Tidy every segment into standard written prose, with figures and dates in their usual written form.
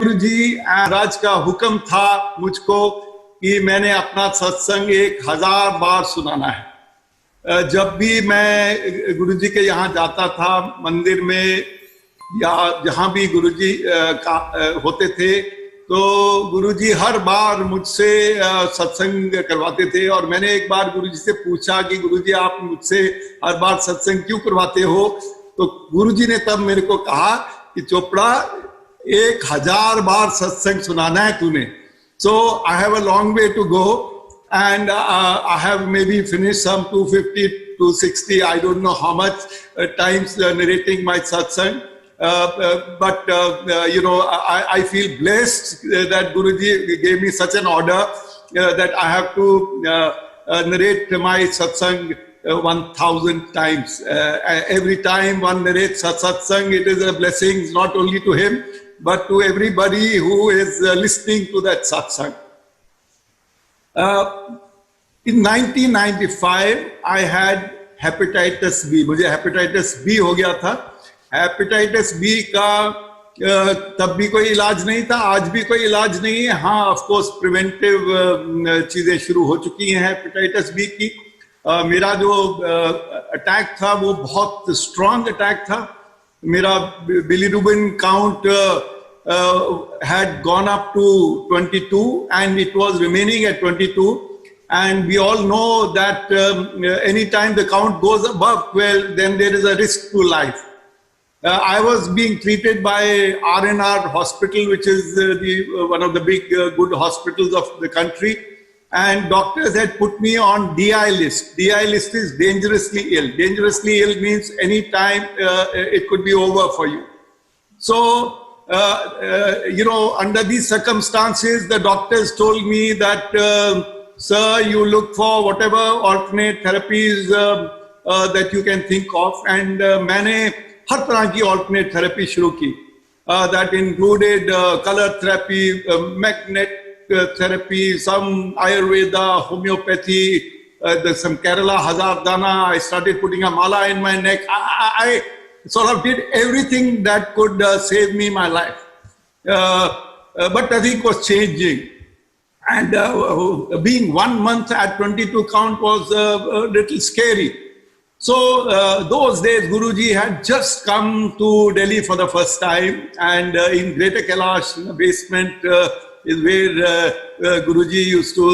गुरुजी महाराज का हुक्म था मुझको कि मैंने अपना सत्संग 1000 बार सुनाना है। जब भी मैं गुरुजी के यहाँ जाता था मंदिर में या जहाँ भी गुरुजी होते थे, तो गुरुजी हर बार मुझसे सत्संग करवाते थे। और मैंने एक बार गुरुजी से पूछा कि गुरुजी आप मुझसे हर बार सत्संग क्यों करवाते हो? तो गुरुजी ने तब मेरे को कहा कि चोपड़ा 1000 बार सत्संग सुनाना है तूने। So I have a long way to go, and I have maybe finished some 250 to 60, I don't know how much times narrating my satsang. But I feel blessed that Guruji gave me such an order that I have to narrate my satsang 1000 times. Every time one narrates a satsang, it is a blessing not only to him, but to everybody who is listening to that satsang. In 1995, I had hepatitis B. मुझे hepatitis B हो गया था. Hepatitis B का तब भी कोई इलाज नहीं था, आज भी कोई इलाज नहीं है. हाँ, of course preventive चीजें शुरू हो चुकी हैं hepatitis B की. मेरा जो अटैक था वो बहुत स्ट्रॉन्ग अटैक था. मेरा bilirubin count had gone up to 22 and it was remaining at 22. And we all know that anytime the count goes above 12, then there is a risk to life. I was being treated by R&R hospital, which is one of the big good hospitals of the country. And doctors had put me on DI list. DI list is dangerously ill. Dangerously ill means any time it could be over for you. So, under these circumstances, the doctors told me that, sir, you look for whatever alternate therapies that you can think of. And मैंने हर तरह की alternate therapy शुरू की. That included color therapy, magnet therapy, some Ayurveda, homeopathy, some Kerala Hazardana. I started putting a mala in my neck. I sort of did everything that could save me my life. But nothing was changing. And being 1 month at 22 count was a little scary. So those days Guruji had just come to Delhi for the first time, and in Greater Kailash, in the basement, is where Guruji used to,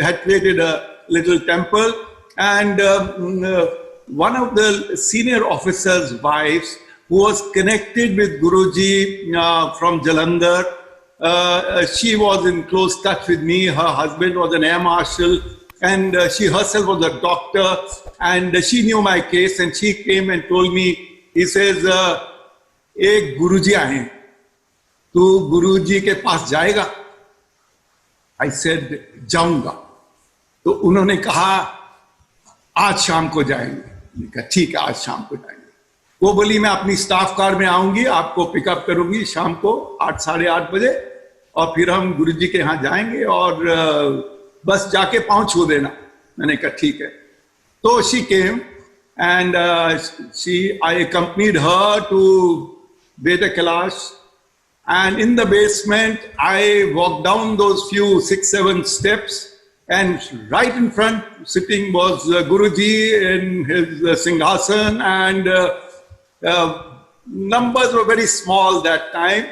had created a little temple. And one of the senior officers' wives, who was connected with Guruji from Jalandhar, she was in close touch with me. Her husband was an air marshal, and she herself was a doctor, and she knew my case, and she came and told me, he says, एक गुरुजी आए, तू गुरुजी के पास जाएगा? I said, जाऊंगा. तो उन्होंने कहा, आज शाम को जाएंगे. मैंने कहा, ठीक है, आज शाम को जाएंगे. वो बोली, मैं अपनी स्टाफ कार में आऊंगी, आपको पिकअप करूंगी शाम को 8, साढ़े 8 बजे, और फिर हम गुरुजी के यहाँ जाएंगे और बस जाके पाँव छू देना. मैंने कहा ठीक है. तो she came and I accompanied her to Bade Kailash, and in the basement I walked down those few 6-7 steps, and right in front sitting was Guruji in his singhasan, and numbers were very small that time.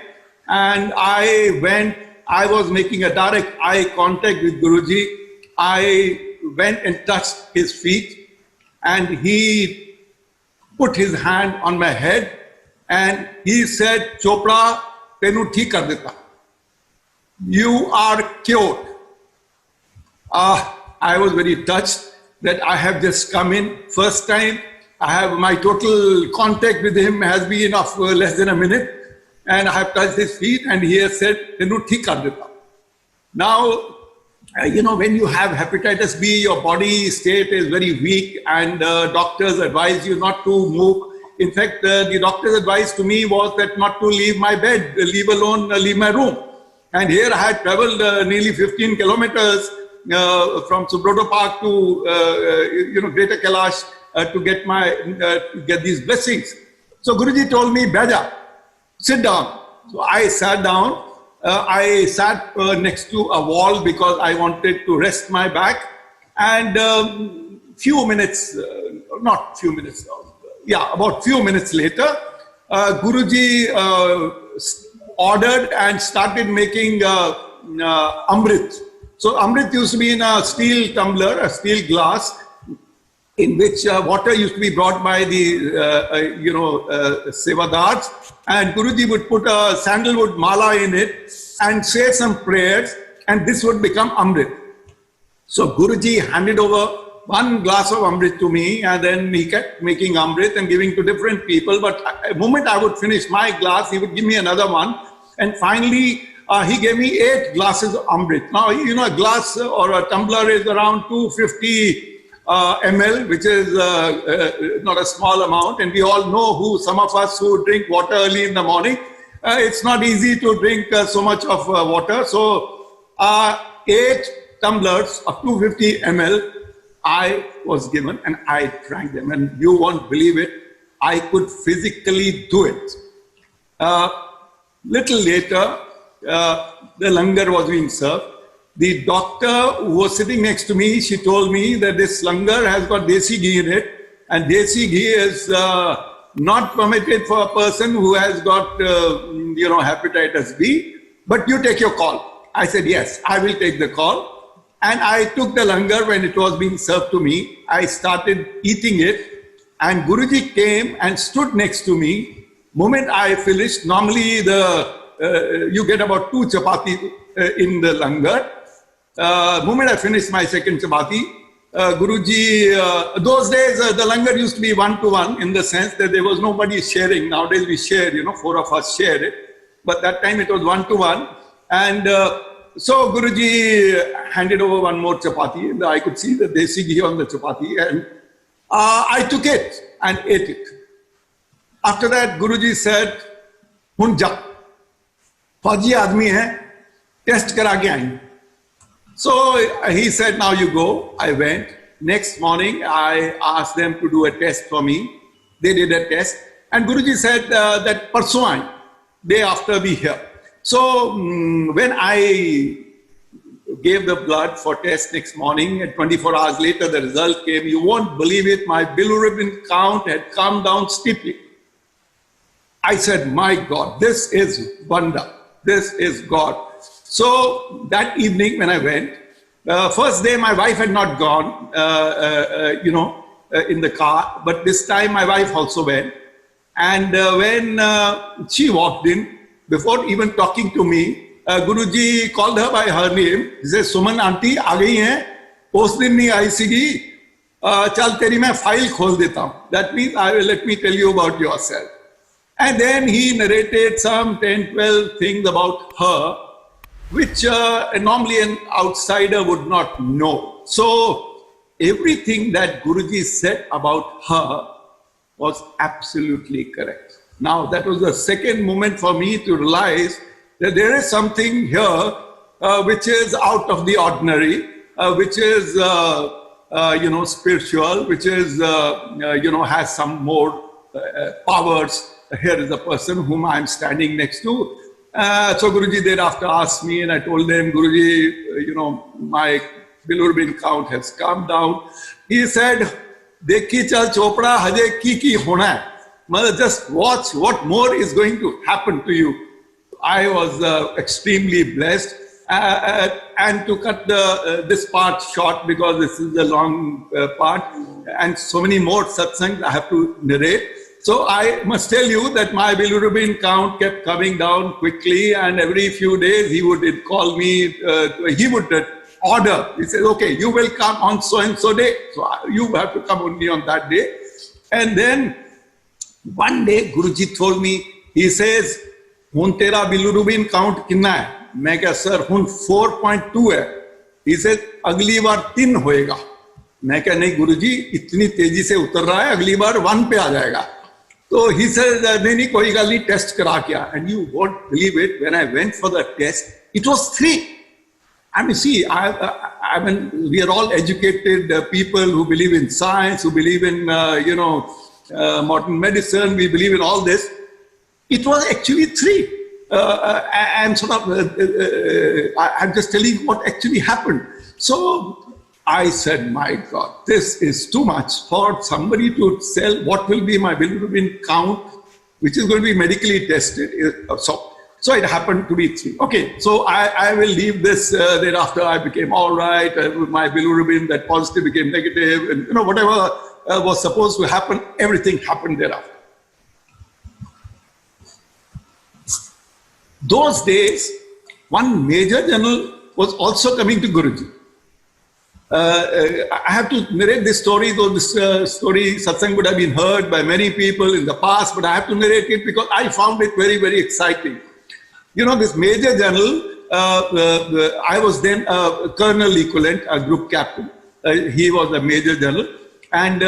And I was making a direct eye contact with Guruji. I went and touched his feet, and he put his hand on my head, and he said, Chopra, tenu theek kar deta. You are cured. I was very touched that I have just come in. First time, I have my total contact with him has been of less than a minute. And I have touched his feet, and he has said, Tenu theek kar deta. Now, when you have hepatitis B, your body state is very weak, and doctors advise you not to move. In fact, the doctor's advice to me was that not to leave my bed, leave my room. And here I had traveled nearly 15 kilometers from Subroto Park to, Greater Kailash to get these blessings. So Guruji told me, Baja, sit down. So I sat down. I sat next to a wall because I wanted to rest my back. And few minutes, not few minutes, yeah, about few minutes later, Guruji ordered and started making Amrit. So Amrit used to be in a steel tumbler, a steel glass, in which water used to be brought by the, sevadars, and Guruji would put a sandalwood mala in it and say some prayers, and this would become Amrit. So Guruji handed over one glass of Amrit to me, and then he kept making Amrit and giving to different people. But the moment I would finish my glass, he would give me another one. And finally, he gave me 8 glasses of Amrit. Now, you know, a glass or a tumbler is around 250 ml, which is not a small amount. And we all know some of us who drink water early in the morning, it's not easy to drink so much of water. So 8 tumblers of 250 ml, I was given, and I drank them. And you won't believe it, I could physically do it. Little later, the langar was being served. The doctor who was sitting next to me, she told me that this langar has got desi ghee in it, and desi ghee is not permitted for a person who has got, hepatitis B, but you take your call. I said, yes, I will take the call. And I took the langar when it was being served to me. I started eating it, and Guruji came and stood next to me. Moment I finished, normally you get about 2 chapati in the langar. Moment I finished my second chapati, Guruji, those days the langar used to be 1-to-1 in the sense that there was nobody sharing. Nowadays we share, 4 of us share it. But that time it was 1-to-1. And so Guruji handed over one more chapati, and I could see the desi ghee on the chapati, and I took it and ate it. After that, Guruji said, "Hun ja, fauji aadmi hai, test kara ke aaye." So he said, "Now you go." I went. Next morning, I asked them to do a test for me. They did a test, and Guruji said that parson aaye, day after be here. So when I gave the blood for test next morning, and 24 hours later the result came, you won't believe it, my bilirubin count had come down steeply. I said, my God, this is wonder, this is God. So that evening when I went, first day my wife had not gone, in the car, but this time my wife also went. And when she walked in, before even talking to me, Guruji called her by her name. He said, "Suman auntie, aa gayi hain. Us din nahi aayi sigi. Chal teri main file khol deta hu." That means, let me tell you about yourself. And then he narrated some 10-12 things about her, which normally an outsider would not know. So everything that Guruji said about her was absolutely correct. Now, that was the second moment for me to realize that there is something here which is out of the ordinary, which is, spiritual, which is, has some more powers. Here is a person whom I am standing next to. So Guruji thereafter asked me, and I told them, Guruji, my bilirubin count has come down. He said, "Dekhi chal Chopra, haje ki hona hai. Mother, just watch what more is going to happen to you." I was extremely blessed. And to cut this part short, because this is a long part, and so many more satsangs I have to narrate. So I must tell you that my bilirubin count kept coming down quickly, and every few days he would call me, he would order. He said, "Okay, you will come on so and so day. So you have to come only on that day." And then one day Guruji told me, he says, "Hun tera bilirubin count kinna hai?" मैं क्या sir hun 4.2 है. He said, "अगली बार 3 होएगा." मैं क्या नहीं गुरुजी, इतनी तेजी से उतर रहा है, अगली बार 1 पे आ जाएगा. तो he said, नहीं कोई गल नहीं, टेस्ट करा क्या. And you won't believe it, when I went for the test, it was 3. I mean, see, I mean, we are all educated people who believe in science, who believe in, modern medicine, we believe in all this. It was actually 3. and sort of, I'm just telling you what actually happened. So I said, my God, this is too much for somebody to sell what will be my bilirubin count, which is going to be medically tested. So it happened to be 3. Okay, so I will leave this. Thereafter, I became all right. My bilirubin, that positive became negative, and whatever was supposed to happen, everything happened thereafter. Those days, one major journal was also coming to Guruji. I have to narrate this story, though this story, satsang, would have been heard by many people in the past, but I have to narrate it because I found it very, very exciting. This major general, I was then a colonel equivalent, a group captain. He was a major general, and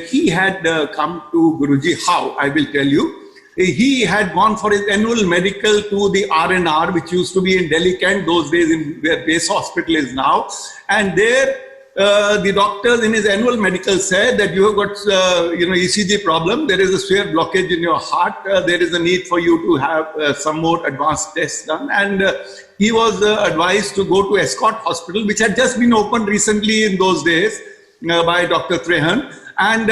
he had come to Guruji. How? I will tell you. He had gone for his annual medical to the R&R, which used to be in Delhi Kent, those days where base hospital is now. And there, the doctors in his annual medical said that you have got, ECG problem. There is a severe blockage in your heart. There is a need for you to have some more advanced tests done. And he was advised to go to Escort Hospital, which had just been opened recently in those days by Dr. Trehan. And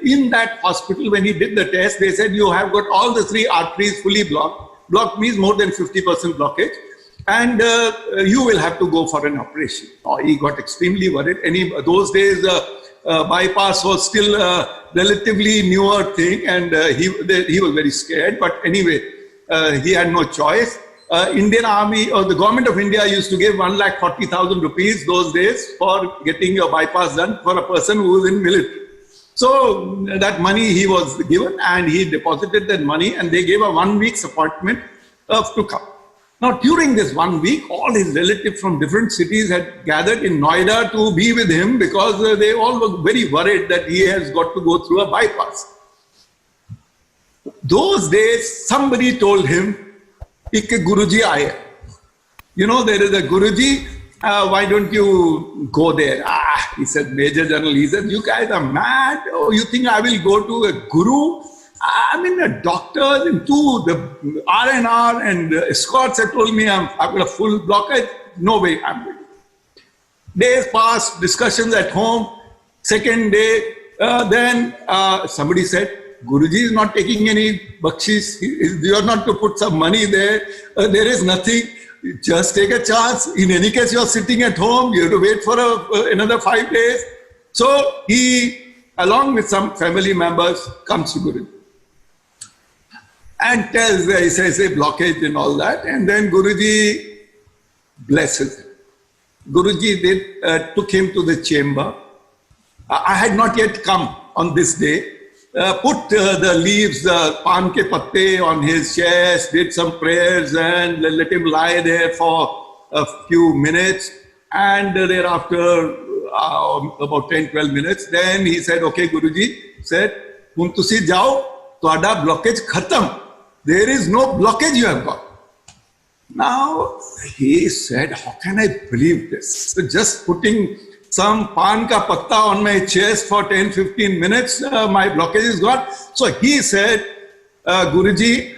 in that hospital, when he did the test, they said, you have got all the 3 arteries fully blocked. Blocked means more than 50% blockage. And you will have to go for an operation. He got extremely worried. Those days, bypass was still a relatively newer thing, and he was very scared. But anyway, he had no choice. Indian Army or the government of India used to give 1,40,000 rupees those days for getting your bypass done for a person who was in military. So that money he was given, and he deposited that money, and they gave a 1 week's appointment to come. Now, during this 1 week, all his relatives from different cities had gathered in Noida to be with him because they all were very worried that he has got to go through a bypass. Those days, somebody told him, "Ik Guruji aaye." There is a Guruji. Why don't you go there? He said, Major General, he said, you guys are mad. Oh, you think I will go to a guru? I mean, the doctors and the R&R and escorts had told me I've got a full blockage. No way I'm going. Days passed, discussions at home. Second day, then somebody said, Guruji is not taking any bakshis. You are not to put some money there. There is nothing. Just take a chance. In any case, you are sitting at home. You have to wait for another 5 days. So he, along with some family members, comes to Guruji and tells, he says, a blockage and all that. And then Guruji blesses him. Guruji took him to the chamber. I had not yet come on this day. Put the leaves, pan ke patte on his chest, did some prayers and let him lie there for a few minutes. And thereafter, about 10-12 minutes, then he said, okay, Guruji said, "Hun tusi jao, toada blockage khatam. There is no blockage you have got." Now, he said, how can I believe this? So just putting some pan ka patta on my chest for 10-15 minutes, my blockage is gone. So he said, Guruji,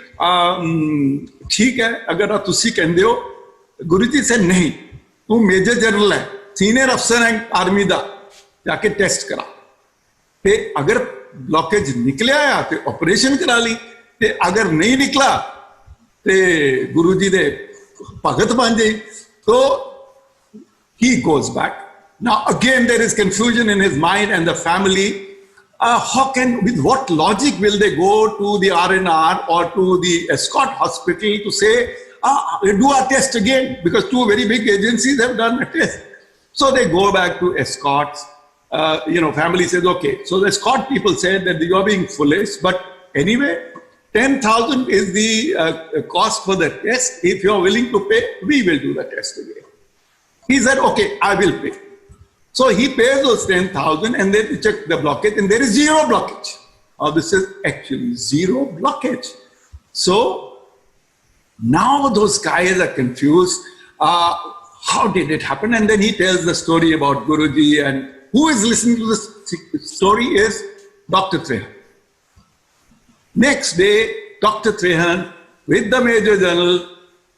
theek hai, agar aap tusi kehde ho. Guruji said, nahi, tu major general hai, senior officer hai army da, jaake test kara. Te agar blockage nikle aaya, te operation kara li. Te agar nahi nikla, te Guruji de bhagat ban jayi. So he goes back. Now, again, there is confusion in his mind and the family. With what logic will they go to the R&R or to the Escort Hospital to say, do a test again? Because 2 very big agencies have done a test. So they go back to Escorts. Family says, okay. So the Escort people said that you are being foolish. But anyway, 10,000 is the cost for the test. If you are willing to pay, we will do the test again. He said, okay, I will pay. So he pays those 10,000 and then check the blockage, and there is 0 blockage. This is actually 0 blockage. So now those guys are confused. How did it happen? And then he tells the story about Guruji, and who is listening to this story is Dr. Trehan. Next day, Dr. Trehan with the Major General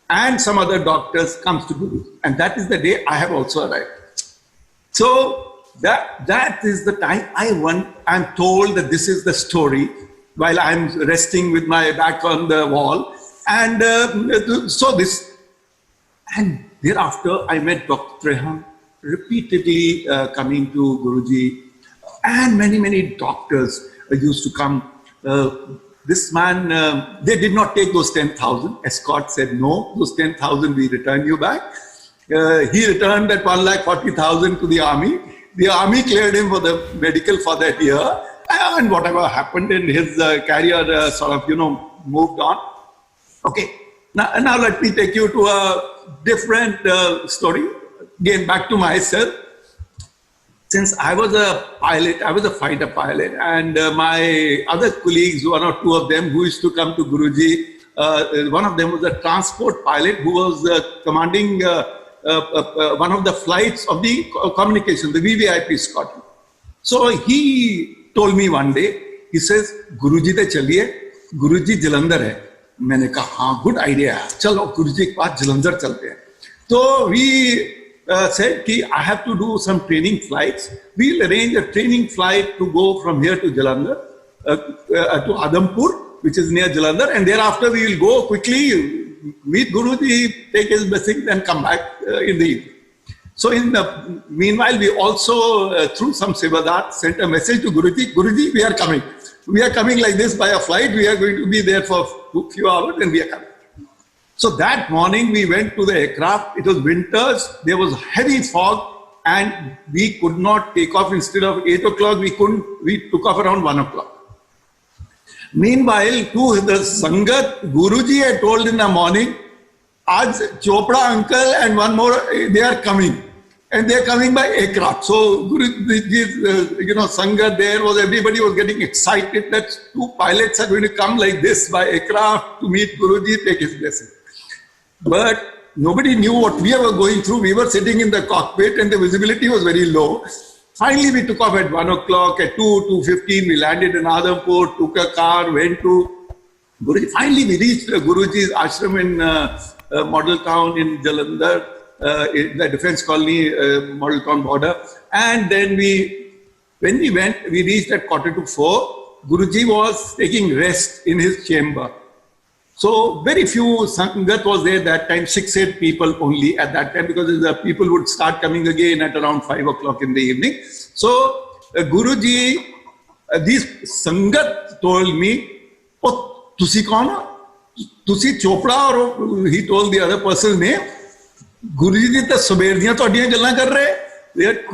and some other doctors comes to Guru. And that is the day I have also arrived. So that is the time I'm told that this is the story while I'm resting with my back on the wall. And and thereafter I met Dr. Trehan repeatedly coming to Guruji, and many doctors used to come. This man, they did not take those 10,000. Escort said, no, those 10,000 we return you back. He returned that 1,40,000 to the army. The army cleared him for the medical for that year, and whatever happened in his career moved on. Okay, now let me take you to a different story. Again, back to myself. Since I was a pilot, I was a fighter pilot, and my other colleagues, one or two of them who used to come to Guruji, one of them was a transport pilot who was commanding one of the flights of the communication, the VVIP squadron. So he told me one day, he says, Guruji te chaliye, Guruji Jalandhar hai. मैंने कहा हाँ, good idea है, चलो गुरुजी के पास जलंधर चलते हैं. So we said कि I have to do some training flights. We'll arrange a training flight to go from here to Jalandhar, to Adampur, which is near Jalandhar, and thereafter we will go quickly, meet Guruji, take his blessings, and come back in the evening. So in the meanwhile, we also, through some Sevadar, sent a message to Guruji, Guruji, we are coming. We are coming like this by a flight. We are going to be there for a few hours and we are coming. So that morning we went to the aircraft. It was winters. There was heavy fog and we could not take off. Instead of 8 o'clock, we took off around 1 o'clock. Meanwhile, to the sangat, Guruji had told in the morning, Aaj Chopra uncle and one more, they are coming. And they are coming by aircraft. So Guruji's, sangat there was, everybody was getting excited that two pilots are going to come like this by aircraft to meet Guruji, take his blessing. But nobody knew what we were going through. We were sitting in the cockpit and the visibility was very low. Finally, we took off at 1 o'clock. At 2:15, we landed in Adampur, took a car, went to Guruji. Finally, we reached Guruji's ashram in Model Town in Jalandhar, in the defense colony, Model Town border. And then when we went, we reached at 3:45. Guruji was taking rest in his chamber. So very few sangat was there that time, 6-8 people only at that time, because the people would start coming again at around 5 o'clock in the evening. So Guruji, this sangat told me, "Oh, tusi kaun ho? Tusi Chopra?" Or he told the other person's name. Guruji ji ta saber diyan todiyan gallan kar rahe.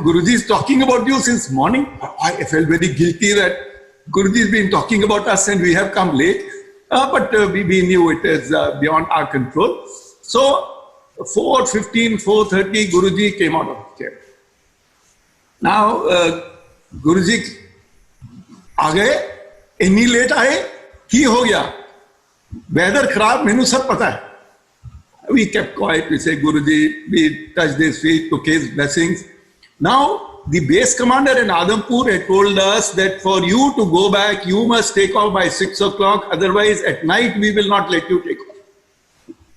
Guruji is talking about you since morning. I felt very guilty that Guruji has been talking about us and we have come late. But we knew it is beyond our control. So 4:15, 4:30, Guruji came out of the chair. Now, Guruji आ गए, इतनी late आए, की हो गया? Weather खराब, मैंने सब पता है. We kept quiet. We said, Guruji, we touched his feet, took his blessings. Now, the base commander in Adampur had told us that for you to go back, you must take off by 6 o'clock. Otherwise, at night, we will not let you take off.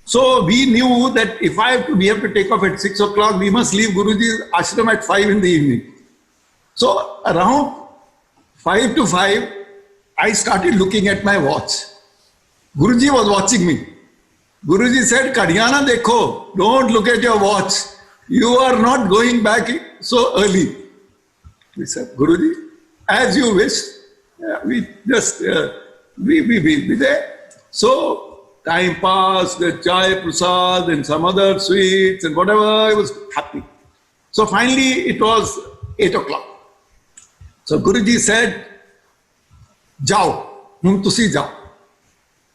So we knew that if we have to take off at 6 o'clock, we must leave Guruji's ashram at 5 in the evening. So around 5 to 5, I started looking at my watch. Guruji was watching me. Guruji said, Kadiyana dekho, don't look at your watch. You are not going back so early. We said, Guruji, as you wish. We just, we will be there. So time passed, the chai prasad and some other sweets and whatever, I was happy. So finally it was 8 o'clock. So Guruji said, Jao, hun tusi jao.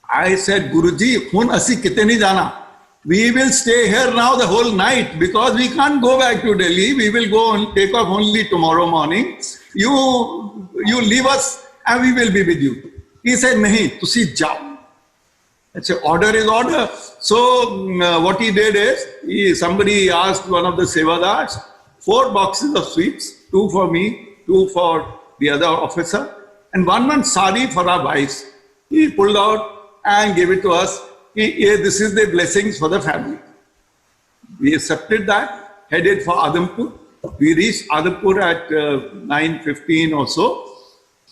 I said, Guruji, hun asi kite nahi jana. We will stay here now the whole night because we can't go back to Delhi. We will go and take off only tomorrow morning. You leave us and we will be with you. He said, Nahi, tusi jao. I said, order is order. So what he did is, somebody asked one of the sevadars, 4 boxes of sweets, 2 for me, 2 for the other officer, and one sari for our wives. He pulled out and gave it to us. this is the blessings for the family. We accepted that, headed for Adampur. We reached Adampur at 9:15 or so.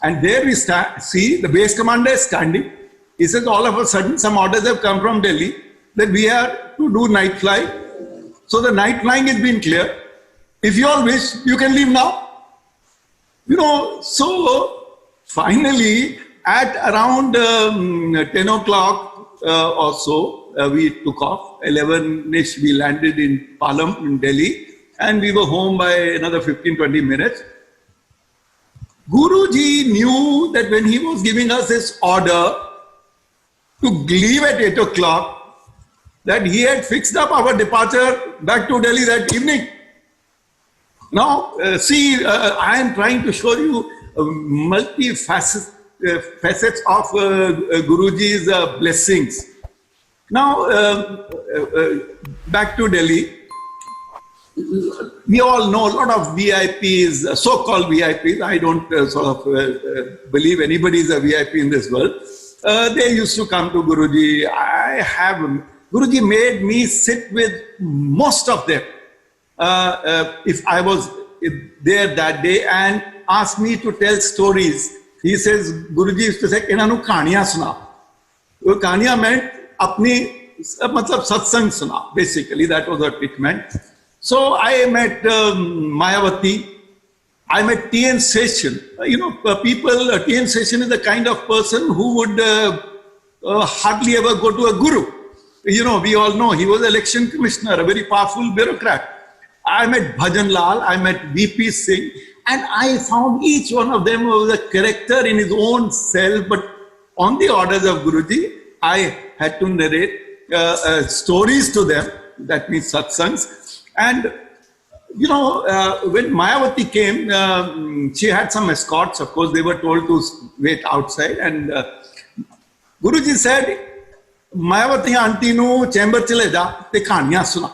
And there we see the base commander is standing. He says, all of a sudden, some orders have come from Delhi that we are to do night flying. So the night flying has been clear. If you all wish, you can leave now. So finally, at around 10 o'clock or so, we took off. 11-ish, we landed in Palam in Delhi. And we were home by another 15-20 minutes. Guruji knew that when he was giving us this order to leave at 8 o'clock, that he had fixed up our departure back to Delhi that evening. Now, see, I am trying to show you multi-facets of Guruji's blessings. Now, back to Delhi. We all know a lot of VIPs, so-called VIPs. I don't believe anybody is a VIP in this world. They used to come to Guruji. Guruji made me sit with most of them. If I was there that day and asked me to tell stories, he says, Guruji used to say, "Inanu kahaniyan suna." Kahaniyan meant apni, matlab satsang suna. Basically, that was what it meant. So I met Mayawati, I met T.N. Session. T.N. Session is the kind of person who would hardly ever go to a guru. We all know he was election commissioner, a very powerful bureaucrat. I met Bhajan Lal, I met V.P. Singh, and I found each one of them was a character in his own self, but on the orders of Guruji, I had to narrate stories to them, that means satsangs. And, when Mayawati came, she had some escorts. Of course, they were told to wait outside. And Guruji said, Mayawati auntie nu chamber chale ja, te kahaniyan suna.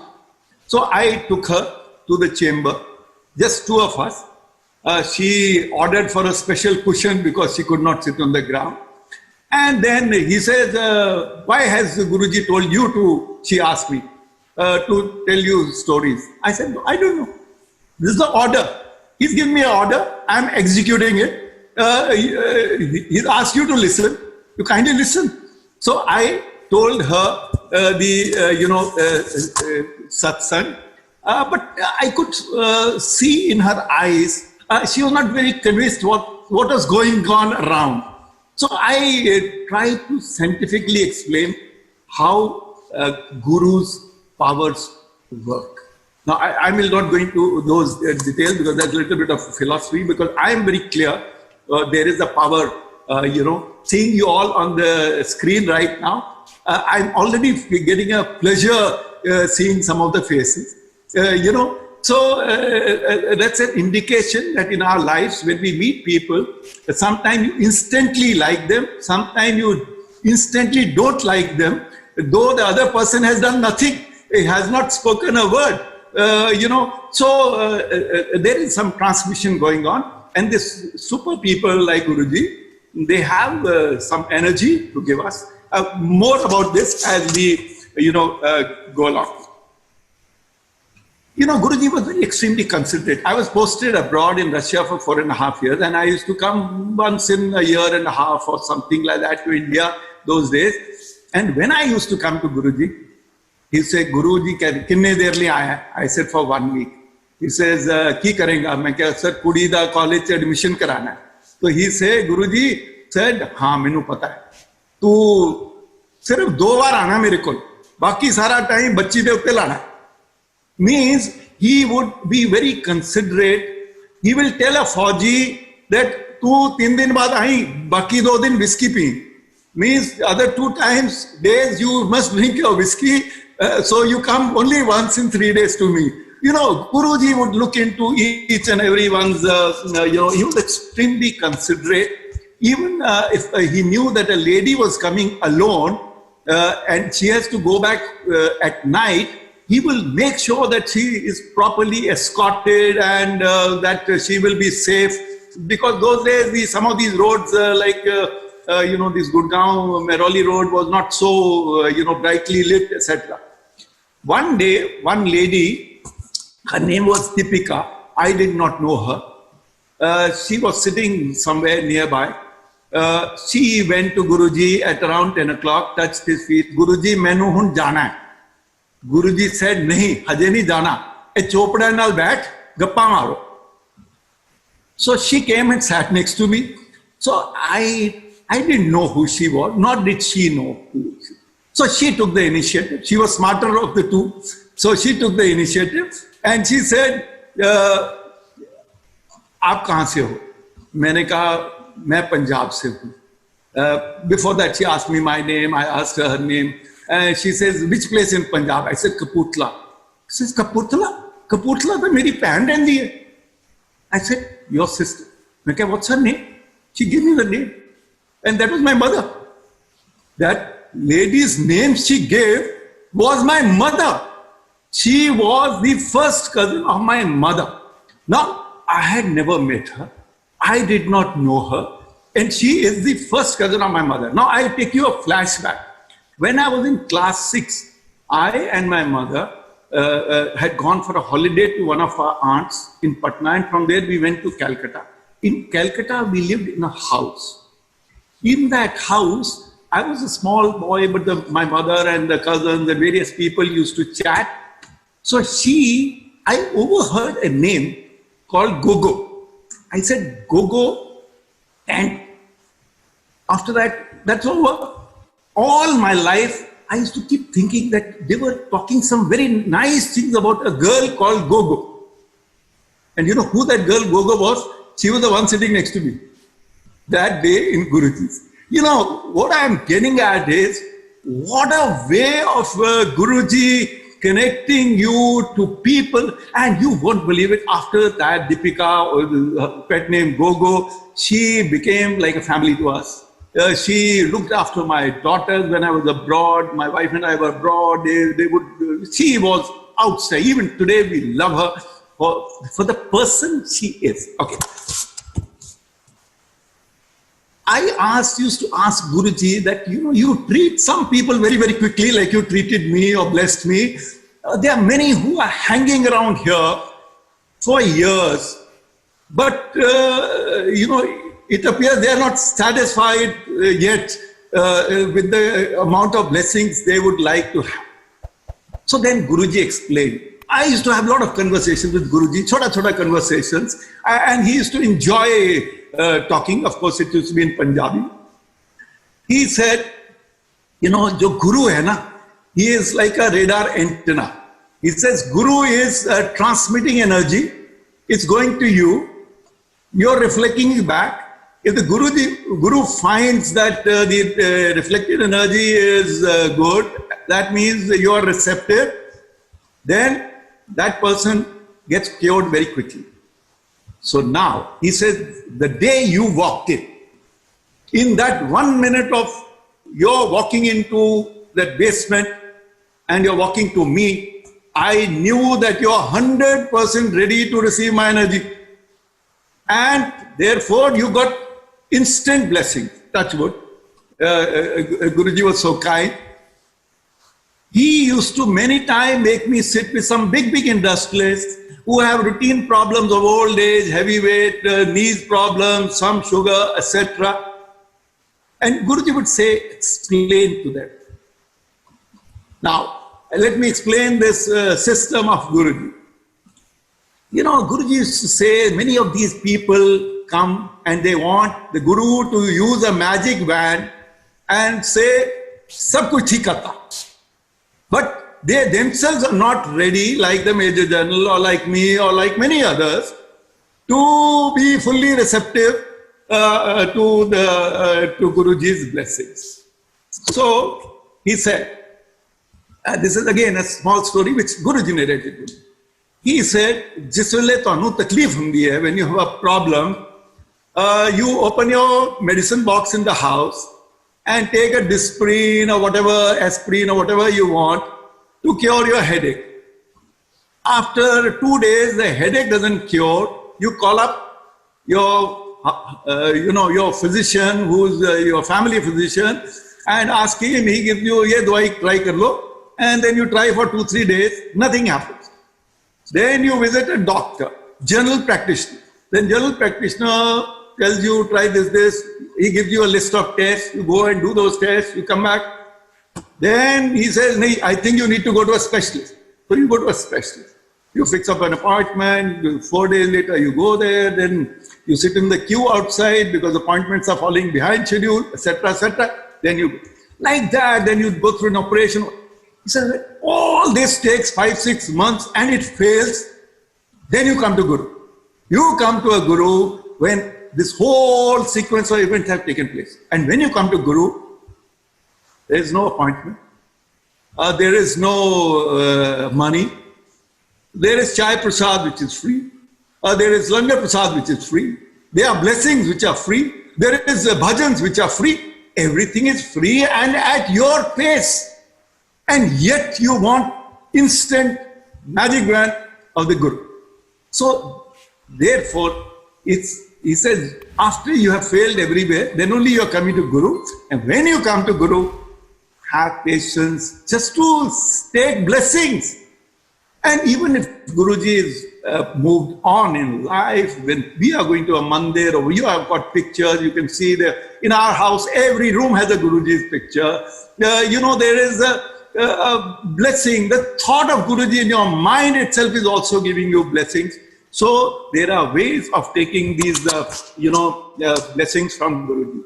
So I took her to the chamber, just two of us. She ordered for a special cushion because she could not sit on the ground. And then he says, why has Guruji told you to, she asked me, to tell you stories. I said, I don't know. This is the order. He's given me an order. I'm executing it. He's asked you to listen. You kindly listen. So I told her satsang. But I could see in her eyes, she was not very convinced what was going on around. So I tried to scientifically explain how Guru's powers work. Now, I will not go into those details because that's a little bit of philosophy, because I am very clear there is a power, seeing you all on the screen right now. I'm already getting a pleasure seeing some of the faces, So that's an indication that in our lives, when we meet people, sometimes you instantly like them, sometimes you instantly don't like them, though the other person has done nothing. He has not spoken a word, So there is some transmission going on. And these super people like Guruji, they have some energy to give us. More about this as we, go along. Guruji was very extremely considerate. I was posted abroad in Russia for 4.5 years, and I used to come once in a year and a half or something like that to India those days. And when I used to come to Guruji, he said, Guruji, kinne der liye aaya? I said, for 1 week. He says, ki karenga? Main kya, sir, kudi da college admission karana hai. So he said, Guruji said, haan, mainu pata hai. Tu sirf 2 baar aana mere kol. Baki sara time bachchi de utte lana hai. Means he would be very considerate. He will tell a Fauji that tu 3 din baad aayi, baki 2 din whiskey pee. Means other 2 days you must drink your whiskey. So you come only once in 3 days to me. Guruji would look into each and everyone's, he was extremely considerate. Even if he knew that a lady was coming alone and she has to go back at night, he will make sure that she is properly escorted and that she will be safe. Because those days, some of these roads, this Gurgaon Mehrauli road was not so, brightly lit, etc. One day, one lady, her name was Deepika. I did not know her. She was sitting somewhere nearby. She went to Guruji at around 10 o'clock, touched his feet. Guruji, mainu hun jana hai. Guruji said, nahi, haje nahi jana. A chopda nal baith, gappa maro. So she came and sat next to me. So I didn't know who she was, nor did she know who she was. So she took the initiative. She was smarter of the two. So she took the initiative and she said, आप कहाँ से हो? मैंने कहा मैं पंजाब से हूँ. Before that she asked me my name. I asked her name. She says, which place in Punjab? I said, Kapurthala. She says, Kapurthala? Kapurthala तो मेरी बहन रहती है. I said, your sister. मैं कहा, what's her name? She gave me the name. And that was my mother. That lady's name she gave was my mother. She was the first cousin of my mother. Now, I had never met her. I did not know her. And she is the first cousin of my mother. Now, I'll take you a flashback. When I was in class 6, I and my mother had gone for a holiday to one of our aunts in Patna, and from there we went to Calcutta. In Calcutta, we lived in a house. In that house, I was a small boy, but my mother and the cousins and various people used to chat. So I overheard a name called Gogo. I said, Gogo, and after that, that's over. All my life, I used to keep thinking that they were talking some very nice things about a girl called Gogo. And you know who that girl Gogo was? She was the one sitting next to me that day in Guruji's. You know, what I'm getting at is, what a way of Guruji connecting you to people. And you won't believe it, after that Deepika, or her pet name Gogo, she became like a family to us. She looked after my daughters when I was abroad. My wife and I were abroad. She was outside. Even today, we love her for the person she is. Okay. I used to ask Guruji that, you treat some people very, very quickly, like you treated me or blessed me. There are many who are hanging around here for years, but, it appears they are not satisfied yet with the amount of blessings they would like to have. So then Guruji explained. I used to have a lot of conversations with Guruji, chota conversations, and he used to enjoy talking. Of course, it used to be in Punjabi. He said, jo Guru hai na, he is like a radar antenna. He says, Guru is transmitting energy. It's going to you. You're reflecting it back. If the Guru finds that the reflected energy is good, that means you are receptive, then that person gets cured very quickly. So now, he says, the day you walked in that 1 minute of your walking into that basement and you're walking to me, I knew that you're 100% ready to receive my energy. And therefore, you got instant blessing. Touch wood. Guruji was so kind. He used to many times make me sit with some big industrialists who have routine problems of old age, heavyweight, knees problems, some sugar, etc. And Guruji would say, explain to them. Now, let me explain this system of Guruji. Guruji used to say, many of these people come and they want the Guru to use a magic wand and say, sab kuch theek karta. But they themselves are not ready, like the Major General or like me or like many others, to be fully receptive to Guruji's blessings. So he said, this is again a small story which Guruji narrated. He said, jis vele tonu takleef hundi hai, when you have a problem, you open your medicine box in the house and take a Disprin or whatever, aspirin or whatever you want to cure your headache. After 2 days, the headache doesn't cure. You call up your your physician, who's your family physician, and ask him, he gives you, ye dwai try kar lo, and then you try for 2-3 days, nothing happens. Then you visit a doctor, general practitioner. Then general practitioner tells you, try this. He gives you a list of tests. You go and do those tests. You come back. Then he says, "Nee, I think you need to go to a specialist." So you go to a specialist. You fix up an appointment. 4 days later, you go there. Then you sit in the queue outside because appointments are falling behind schedule, etc., etc. Then you, like that, then you go through an operation. He says, all this takes 5-6 months and it fails. Then you come to Guru. You come to a Guru when this whole sequence of events have taken place. And when you come to Guru, there is no appointment. There is no money. There is chai prasad, which is free. There is langar prasad, which is free. There are blessings, which are free. There is bhajans, which are free. Everything is free and at your pace. And yet you want instant magic wand of the Guru. So, therefore, he says, after you have failed everywhere, then only you are coming to Guru. And when you come to Guru, have patience just to take blessings. And even if Guruji is moved on in life, when we are going to a mandir or you have got pictures, you can see there. In our house, every room has a Guruji's picture. There is a blessing. The thought of Guruji in your mind itself is also giving you blessings. So there are ways of taking these, blessings from Guruji.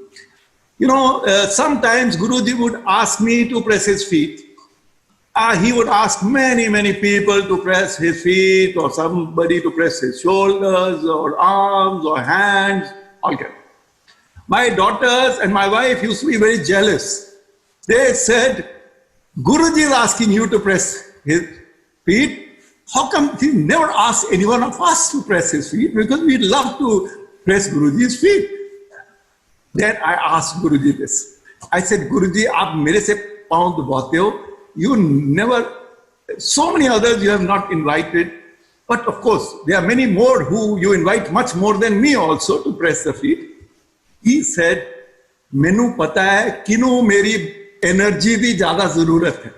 Sometimes Guruji would ask me to press his feet. He would ask many people to press his feet, or somebody to press his shoulders or arms or hands. Okay. My daughters and my wife used to be very jealous. They said, Guruji is asking you to press his feet. How come he never asked any one of us to press his feet? Because we love to press Guruji's feet. Then I asked Guruji this. I said, Guruji, aap mere se paun dubate ho. You never, so many others you have not invited. But of course, there are many more who you invite much more than me also to press the feet. He said, Mainu pata hai, kinu meri energy di jada zarurat hai.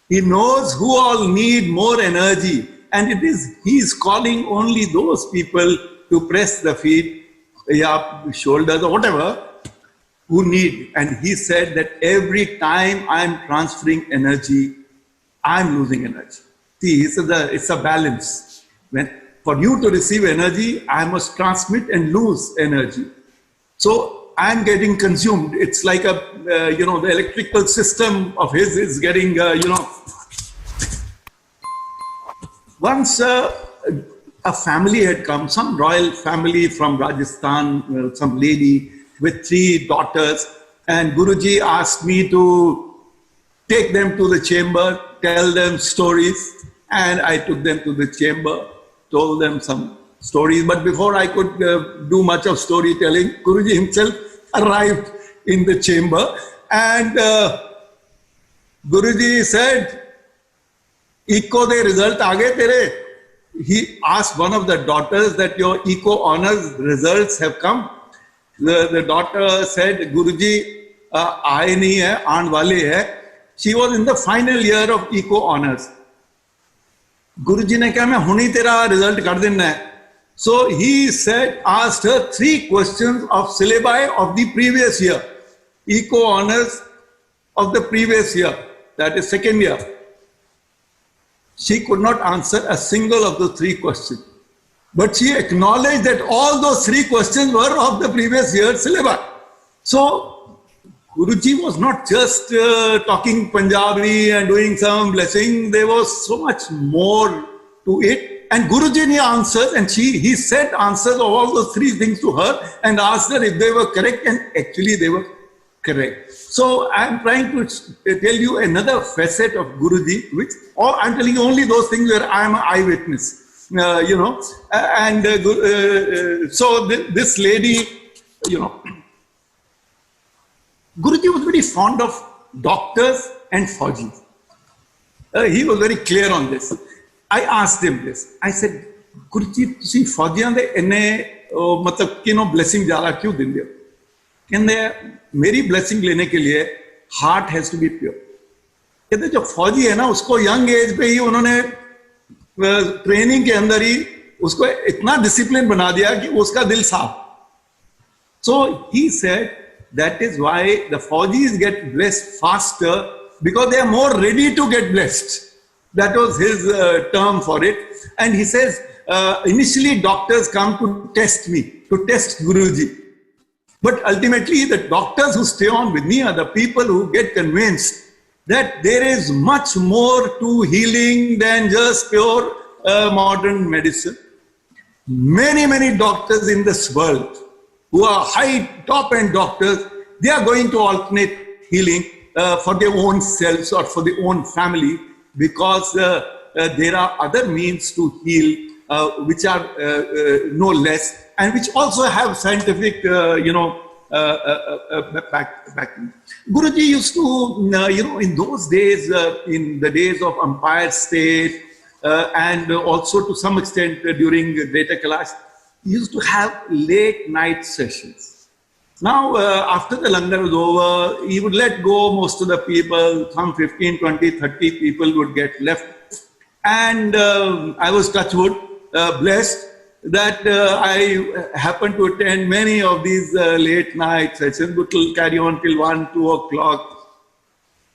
He knows who all need more energy. And he is calling only those people to press the feet, shoulders or whatever, who need. And he said that every time I am transferring energy, I am losing energy. See, it's a balance. For you to receive energy, I must transmit and lose energy. So I am getting consumed. It's like the electrical system of his is getting, Once a family had come, some royal family from Rajasthan, some lady with 3 daughters, and Guruji asked me to take them to the chamber, tell them stories, and I took them to the chamber, told them some stories. But before I could do much of storytelling, Guruji himself arrived in the chamber, and Guruji said, Eco de result aage tere. He asked one of the daughters that your eco honors results have come. The daughter said, Guruji, aaye nahi hai, aan wale hai. She was in the final year of eco honors. Guruji ne kaha, main huni tera result kar denna hai. So he said, asked her 3 questions of syllabi of the previous year. Eco honors of the previous year, that is 2nd year. She could not answer a single of the 3 questions. But she acknowledged that all those 3 questions were of the previous year's syllabus. So, Guruji was not just talking Punjabi and doing some blessing. There was so much more to it. And Guruji answered, and he said answers of all those 3 things to her and asked her if they were correct, and actually they were correct. So I am trying to tell you another facet of Guruji, which I'm telling you only those things where I am an eyewitness, so this lady, Guruji was very fond of doctors and Faujis. He was very clear on this. I asked him this. I said, Guruji, tusi Faujiyan de inne मतलब किनो blessing ज़्यादा क्यों देंगे? कहते मेरी blessing लेने के लिए heart has to be pure. कहते जो फौजी है ना, उसको यंग एज पे ही उन्होंने ट्रेनिंग के अंदर ही उसको इतना डिसिप्लिन बना दिया कि उसका दिल साफ। So he said that is why the Fauji's get blessed faster, because they are more ready to get blessed. That was his term for it. And he says, initially doctors come to test me, to test Guruji. But ultimately the doctors who stay on with me are the people who get convinced that there is much more to healing than just pure modern medicine. Many doctors in this world who are high top-end doctors, they are going to alternate healing for their own selves or for their own family, because there are other means to heal which are no less, and which also have scientific, backing. Guruji used to, in those days, in the days of Empire State, and also to some extent during Greater Kailash, he used to have late night sessions. Now, after the langar was over, he would let go most of the people, some 15, 20, 30 people would get left. And I was touch wood, blessed that I happened to attend many of these late night sessions, which will carry on till 1, 2 o'clock,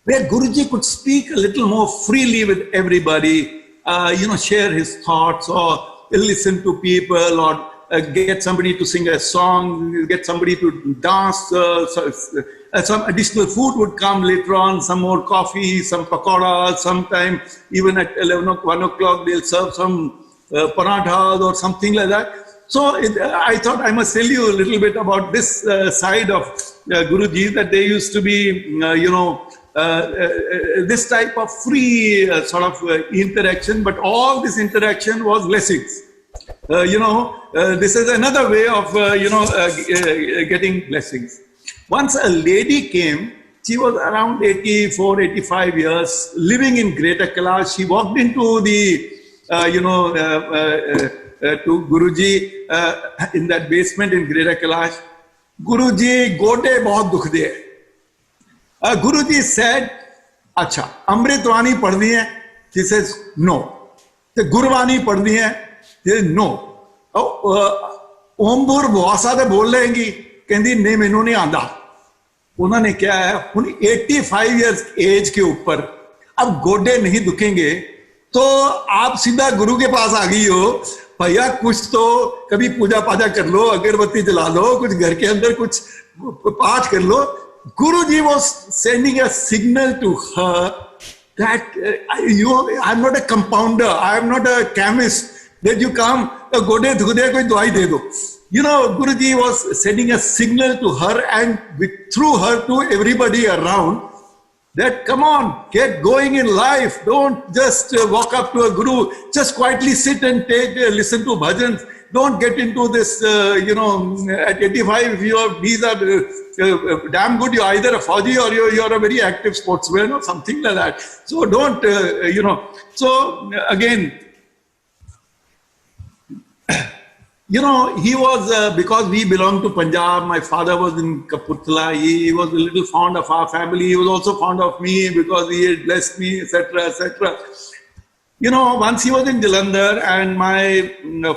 where Guruji could speak a little more freely with everybody, share his thoughts or listen to people, or get somebody to sing a song, get somebody to dance. Some additional food would come later on, some more coffee, some pakoras, sometime even at 1 o'clock they'll serve some parathas or something like that. So I thought I must tell you a little bit about this side of Guruji, that there used to be, this type of free sort of interaction, but all this interaction was blessings. This is another way of, getting blessings. Once a lady came, she was around 84, 85 years, living in Greater Kailash. She walked into the, to Guruji in that basement in Greater Kailash. Guruji, gode bahut dukh de. Guruji said, Acha, Amritwani padhni hai? She says, no. The Gurvani padhni hai? She says, no. ओमपुर बुआसा दे बोल लेंगी, कहती नहीं मैनू नहीं आंदा। उन्होंने क्या है, 85 इयर्स एज के ऊपर अब गोडे नहीं दुखेंगे, तो आप सीधा गुरु के पास आ गई हो, भैया कुछ तो कभी पूजा पाजा कर लो, अगरबत्ती जला लो, कुछ घर के अंदर कुछ पाठ कर लो। Guruji was sending a signal to her that I am not a compounder, I am not a chemist, that you come, gode dhude koi dawai de do. Guruji was sending a signal to her and through her to everybody around that come on, get going in life. Don't just walk up to a guru, just quietly sit and listen to bhajans. Don't get into this, at 85, if these are damn good, you're either a Fauji or you're a very active sportsman or something like that. So don't, So again, he was, because we belong to Punjab, my father was in Kapurthala, he was a little fond of our family, he was also fond of me because he had blessed me, etc., etc. Once he was in Jalandhar, and my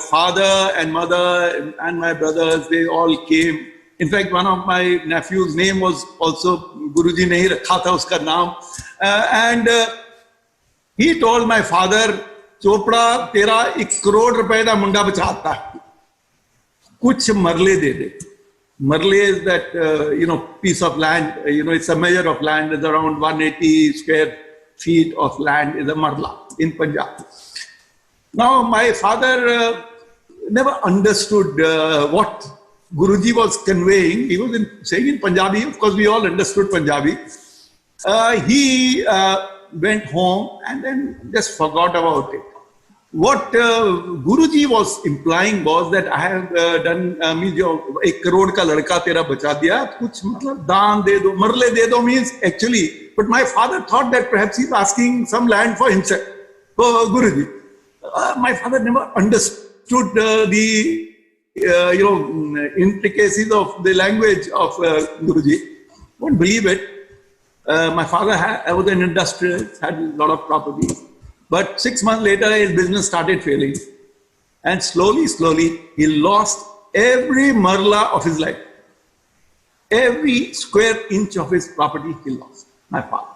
father and mother and my brothers, they all came. In fact, one of my nephew's name was also Guruji nahi rakha tha uska naam. And he told my father, Chopra, tera 1 crore rupaye da munda bachata hai. Kuch marle de de. Marle is that, piece of land, it's a measure of land, it's around 180 square feet of land is a marla in Punjab. Now, my father never understood what Guruji was conveying. He was saying in Punjabi, of course we all understood Punjabi. He went home and then just forgot about it. What Guruji was implying was that I have done, 1 crore ka ladka tera bacha diya, kuch matlab daan de do, marle de do means actually, but my father thought that perhaps he's asking some land for himself, for Guruji. My father never understood the intricacies of the language of Guruji. Won't believe it. My father was an industrialist, had a lot of property. But 6 months later, his business started failing. And slowly, he lost every marla of his life. Every square inch of his property he lost. My father.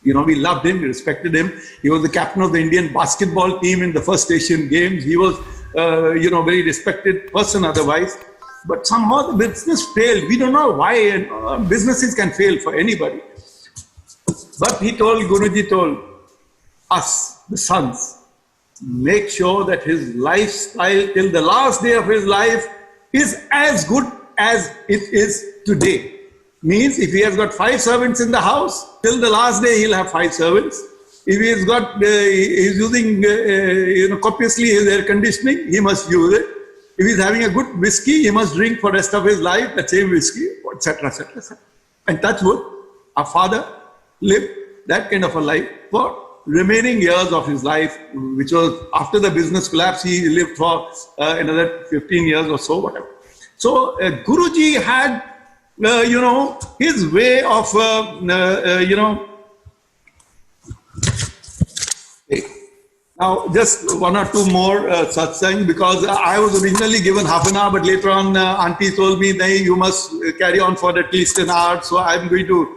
We loved him, we respected him. He was the captain of the Indian basketball team in the first Asian Games. He was, very respected person otherwise. But somehow the business failed. We don't know why. And businesses can fail for anybody. But Guruji told us, the sons, make sure that his lifestyle till the last day of his life is as good as it is today. Means if he has got 5 servants in the house, till the last day he'll have 5 servants. If he's using copiously his air conditioning, he must use it. If he's having a good whiskey, he must drink for the rest of his life the same whiskey, etc., etc., etc. And touch wood, our father lived that kind of a life for remaining years of his life, which was after the business collapse, he lived for another 15 years or so, whatever. So Guruji had, his way of, Now, just 1 or 2 more satsang, because I was originally given half an hour, but later on, Auntie told me, you must carry on for at least an hour. So I'm going to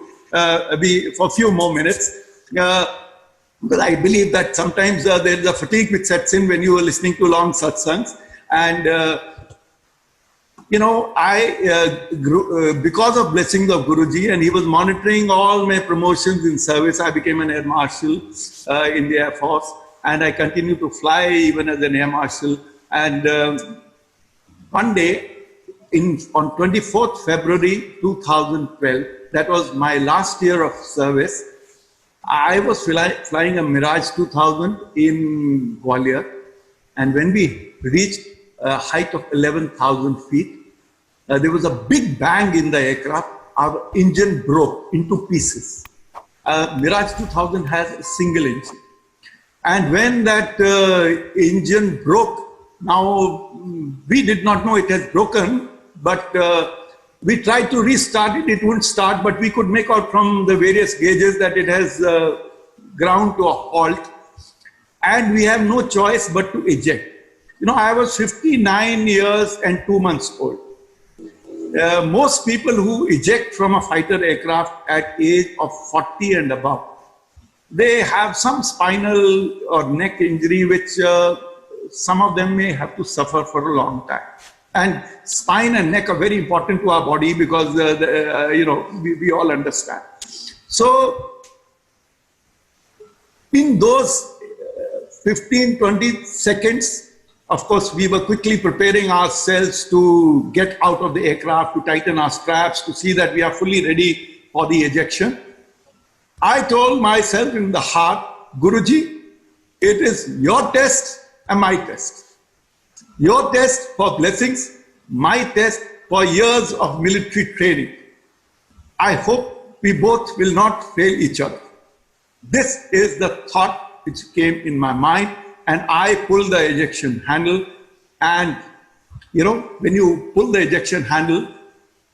be for a few more minutes. But I believe that sometimes there is a fatigue which sets in when you are listening to long satsangs. And, because of blessings of Guruji, and he was monitoring all my promotions in service, I became an Air Marshal in the Air Force. And I continue to fly even as an Air Marshal. And one day, on 24th February 2012, that was my last year of service, I was flying a Mirage 2000 in Gwalior. And when we reached a height of 11,000 feet, there was a big bang in the aircraft. Our engine broke into pieces. Mirage 2000 has a single engine. And when that engine broke, now we did not know it had broken, but we tried to restart it, it wouldn't start, but we could make out from the various gauges that it has ground to a halt. And we have no choice but to eject. I was 59 years and 2 months old. Most people who eject from a fighter aircraft at age of 40 and above, they have some spinal or neck injury, which some of them may have to suffer for a long time. And spine and neck are very important to our body because, we all understand. So, in those 15, 20 seconds, of course, we were quickly preparing ourselves to get out of the aircraft, to tighten our straps, to see that we are fully ready for the ejection. I told myself in the heart, Guruji, it is your test and my test. Your test for blessings, my test for years of military training. I hope we both will not fail each other. This is the thought which came in my mind, and I pulled the ejection handle. And, when you pull the ejection handle,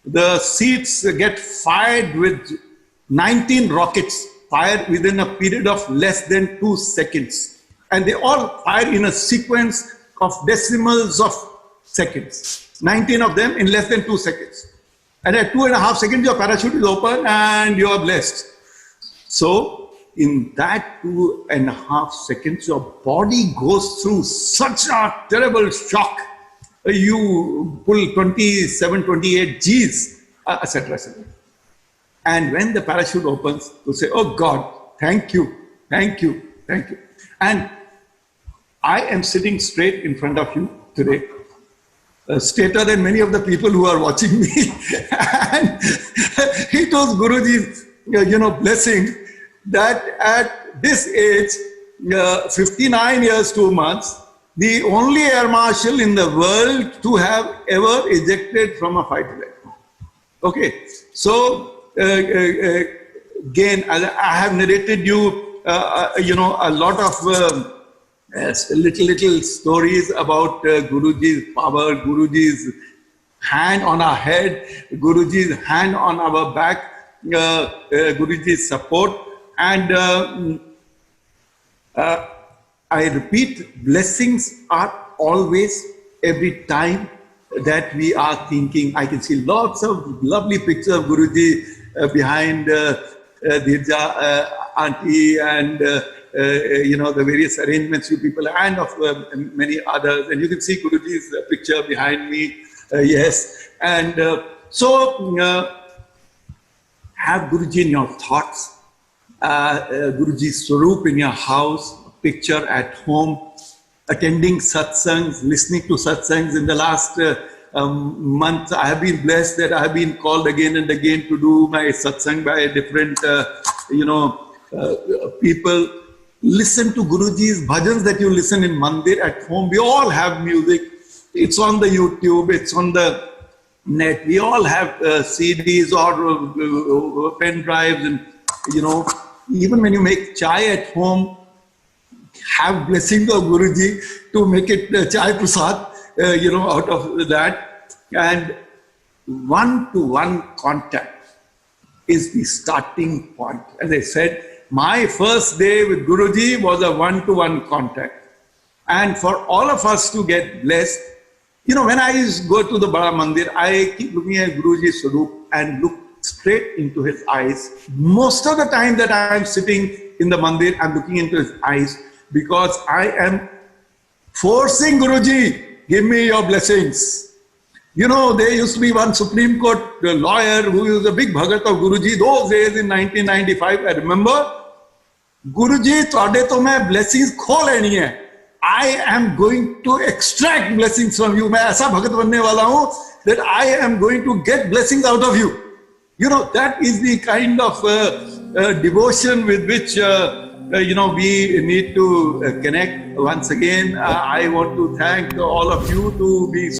the seats get fired with 19 rockets fired within a period of less than 2 seconds. And they all fire in a sequence of decimals of seconds. 19 of them in less than 2 seconds. And at 2.5 seconds, your parachute is open and you are blessed. So, in that 2.5 seconds, your body goes through such a terrible shock. You pull 27, 28 Gs, etc., etc. And when the parachute opens, you say, oh God, thank you, thank you, thank you. And I am sitting straight in front of you today, straighter than many of the people who are watching me. And it was Guruji's, blessing that at this age, 59 years, 2 months, the only Air Marshal in the world to have ever ejected from a fighter aircraft. Okay, so again, I have narrated you, a lot of Yes, little stories about Guruji's power, Guruji's hand on our head, Guruji's hand on our back, Guruji's support. And I repeat, blessings are always, every time that we are thinking. I can see lots of lovely pictures of Guruji behind Dirja auntie and the various arrangements you people and of many others. And you can see Guruji's picture behind me. Yes. And have Guruji in your thoughts, Guruji's Swarup in your house, picture at home, attending satsangs, listening to satsangs. In the last month, I have been blessed that I have been called again and again to do my satsang by different, people. Listen to Guruji's bhajans that you listen in mandir at home. We all have music. It's on the YouTube. It's on the net. We all have CDs or pen drives, and even when you make chai at home, have blessings of Guruji to make it chai prasad, out of that. And one-to-one contact is the starting point. As I said, my first day with Guruji was a one-to-one contact. And for all of us to get blessed, when I go to the Bade Mandir, I keep looking at Guruji's Swarup and look straight into his eyes. Most of the time that I am sitting in the mandir, I'm looking into his eyes, because I am forcing Guruji, give me your blessings. There used to be one Supreme Court lawyer who was a big bhagat of Guruji. Those days in 1995, I remember, Guruji, tode to main blessings kho leni hai. I am going to extract blessings from you. Main aisa bhagat banne wala hu that I am going to get blessings out of you. That is the kind of devotion with which we need to connect. Once again, I want to thank all of you to be